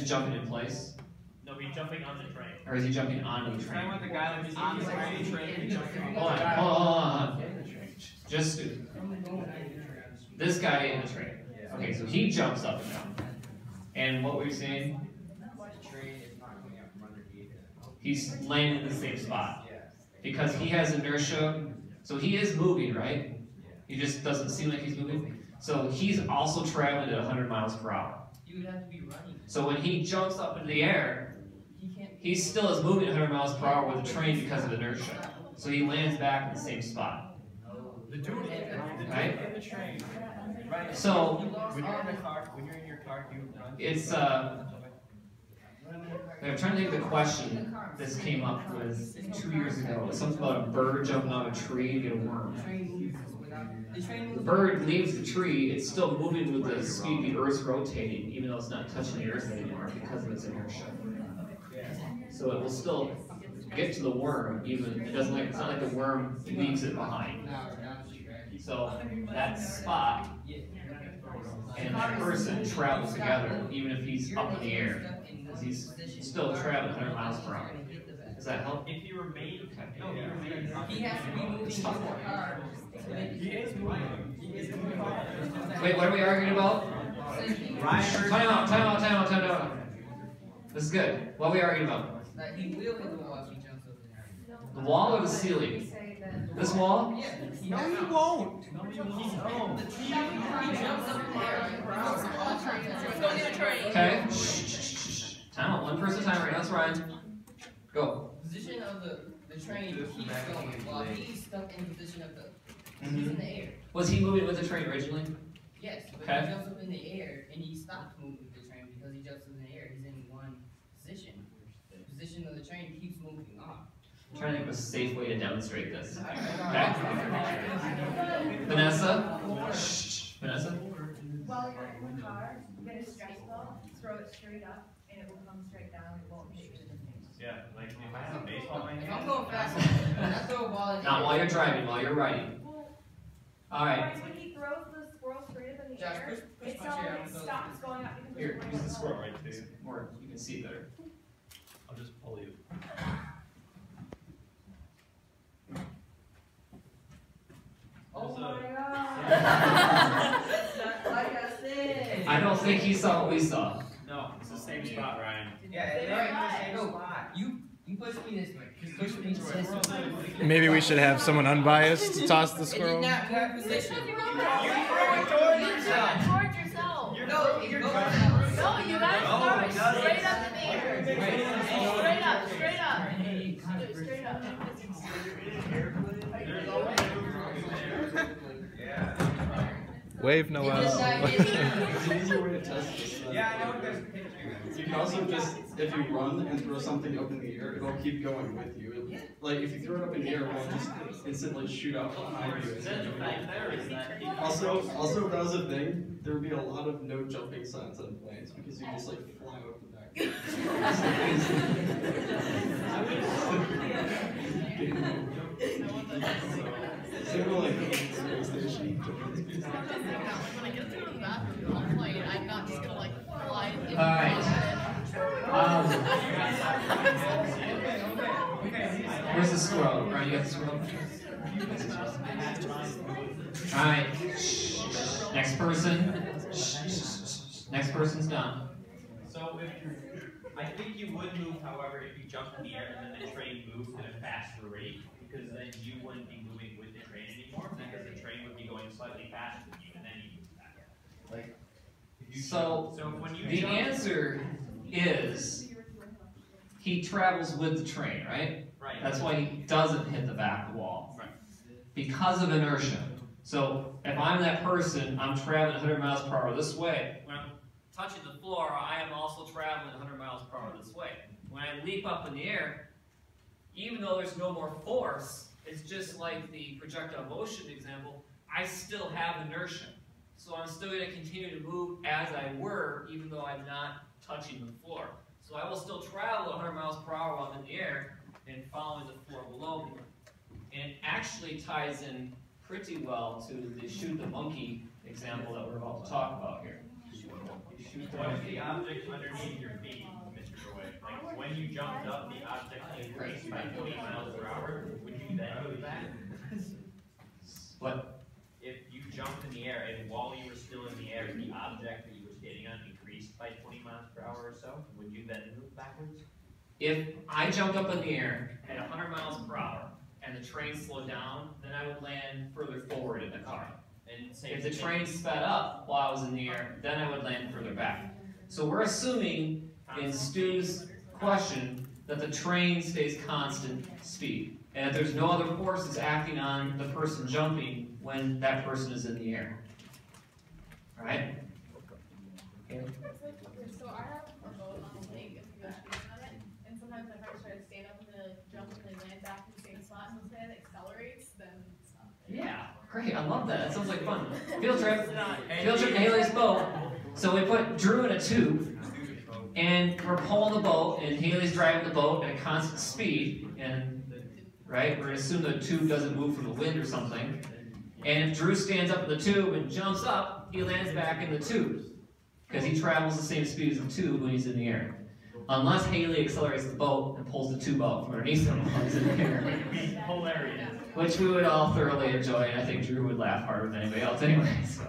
jumping in place? No, he's jumping on the train. Or is he jumping onto the train? With the guy who's on the train. Hold on. Just this guy in the train. Okay, so he jumps up and down. And what were you saying? He's landing in the same spot. Because he has inertia. So he is moving, right? He just doesn't seem like he's moving. So he's also traveling at 100 miles per hour. You would have to be running. So when he jumps up into the air, he still is moving at 100 miles per hour with the train because of inertia. So he lands back in the same spot. Right? So when you're in the car, when you're in your car, you run. It's I'm trying to think of the question this came up with 2 years ago. It was something about a bird jumping on a tree to get a worm. The bird leaves the tree, it's still moving with the speed the Earth's rotating, even though it's not touching the Earth anymore because of its inertia. So it will still get to the worm, even it's not like the worm leaves it behind. So that spot and that person travels together, even if he's up in the air, because he's still traveling 100 miles per hour. Does that help? If you remain, Okay. no, you remain. He has to be moving his car. Wait, what are we arguing about? Time out. This is good. What are we arguing about? That he will hit the wall if he jumps up in there. The wall or the ceiling? This wall? Yeah. No, he won't. He jumps up in the air. Okay. Shh. Time out. One person time right now. That's Ryan. Go. Position of the train keeps going while he's stuck in the position of the. He's in the air. Was he moving with the train originally? Yes, but Okay. he jumps up in the air and he stops moving with the train because he jumps up in the air. He's in one position. The position of the train keeps moving on. I'm trying to think of a safe way to demonstrate this. Okay. Vanessa? Shh. Vanessa? While you're in the car, get a stress ball, throw it straight up, and it will come straight down. It won't hit you in the face. Yeah, like if I have a baseball in my If I'm hand. going fast, I throw a ball in the Not air. while you're driving, while you're riding. All right. When he throws the squirrel straight up in the Josh, air, push it's my not chair, like I'm it so- stops going up because Here, it's use the going squirrel up. right to you. More, you can see it better. I'll just pull you. Oh my god! Like I said. I don't think he saw what we saw. No, it's the same spot, Ryan. Yeah, They're right. right. No, you push me this way. Just push me this way. Maybe we should have someone unbiased to toss the It did squirrel. not move position. You throw it towards yourself. Towards yourself. No, it goes No, you gotta throw it straight up in the air. Straight up. Straight up. Wave It does Noel. not hit me. It's an easier way to test this. Yeah, I know what there's a picture. You can also just, if you run and throw something up in the air, it'll keep going with you. Like, if you throw it up in the air, it won't just instantly shoot out behind you. Also, if that was a thing, there would be a lot of no jumping signs on planes because you just, like, fly over the back. Same with, like, space station. When I get to the bathroom on a plane, I'm not just gonna like fly. All right. Where's the squirrel? Ryan, you got the squirrel? All right. Next person. Next person's done. So I think you would move, however, if you jumped in the air and then the train moved at a faster rate, because then you wouldn't be moving with the train anymore, because the train would be going slightly faster than you, and then you move back. Like, if you So when you the jump, answer is he travels with the train, right? right? That's why he doesn't hit the back wall. Right. Because of inertia. So if I'm that person, I'm traveling 100 miles per hour this way. When I'm touching the floor, I am also traveling 100 miles per hour this way. When I leap up in the air, even though there's no more force, it's just like the projectile motion example, I still have inertia. So I'm still going to continue to move as I were, even though I'm not touching the floor. So I will still travel 100 miles per hour while I'm in the air and following the floor below me. And it actually ties in pretty well to the shoot the monkey example that we're about to talk about here. What if the object underneath your feet when you jumped up, the object increased by 20 miles per hour, would you then move back? What? If you jumped in the air and while you were still in the air, the object that you were skating on increased by 20 miles per hour or so, would you then move backwards? If I jumped up in the air at 100 miles per hour and the train slowed down, then I would land further forward in the car. And say If the train sped up while I was in the air, then I would land further back. So we're assuming in Stu's question that the train stays constant speed, and that there's no other forces acting on the person jumping when that person is in the air. Alright? Okay. So I have a boat on the lake, if you go shooting on it, and sometimes my friends try to stand up and then jump and then land back in the same spot, so if it accelerates, then it's not. Yeah, great, I love that. That sounds like fun. Field trip to Haley's boat. So we put Drew in a tube, and we're pulling the boat, and Haley's driving the boat at a constant speed, and right, we're gonna assume the tube doesn't move from the wind or something. And if Drew stands up in the tube and jumps up, he lands back in the tube, because he travels the same speed as the tube when he's in the air. Unless Haley accelerates the boat and pulls the tube out from underneath him while he's in the air. It would be hilarious. Which we would all thoroughly enjoy, and I think Drew would laugh harder than anybody else anyway. So.